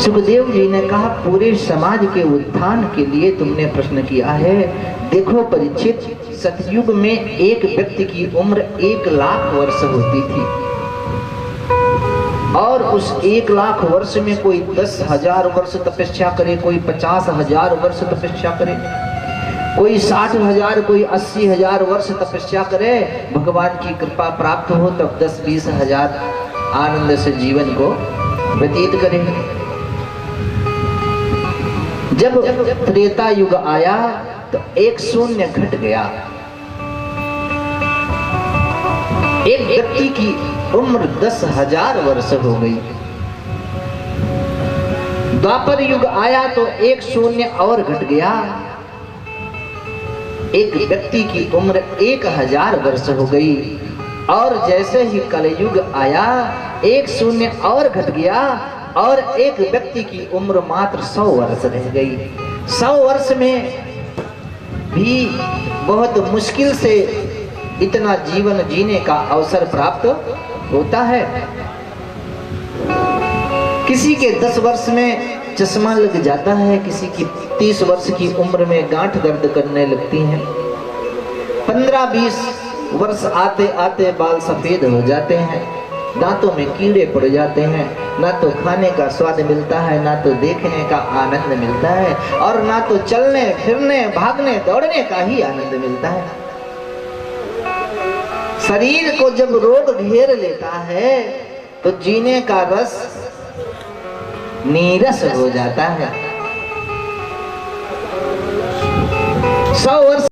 सुखदेव जी ने कहा, पूरे समाज के उत्थान के लिए तुमने प्रश्न किया है। देखो परीक्षित, सतयुग में एक व्यक्ति की उम्र 1,00,000 वर्ष होती थी, और उस 1,00,000 वर्ष में कोई 10,000 वर्ष तपस्या करे, कोई 50,000 वर्ष तपस्या करे, कोई 60,000, कोई 80,000 वर्ष तपस्या करे, भगवान की कृपा प्राप्त हो तब 10-20 हजार आनंद से जीवन को व्यतीत करे। जब त्रेता युग आया तो एक शून्य घट गया। एक व्यक्ति की उम्र 10,000 वर्ष हो गई। द्वापर युग आया तो एक शून्य और घट गया। एक व्यक्ति की उम्र 1,000 वर्ष हो गई। और जैसे ही कलयुग आया, एक शून्य और घट गया और एक व्यक्ति की उम्र मात्र 100 वर्ष रह गई। 100 वर्ष में भी बहुत मुश्किल से इतना जीवन जीने का अवसर प्राप्त होता है। किसी के 10 वर्ष में चश्मा लग जाता है, किसी की 30 वर्ष की उम्र में गांठ दर्द करने लगती हैं, 15-20 वर्ष आते आते बाल सफेद हो जाते हैं, दांतों में कीड़े पड़ जाते हैं, ना तो खाने का स्वाद मिलता है, ना तो देखने का आनंद मिलता है, और ना तो चलने फिरने भागने दौड़ने का ही आनंद मिलता है। शरीर को जब रोग घेर लेता है तो जीने का रस नीरस हो जाता है। 100 वर्ष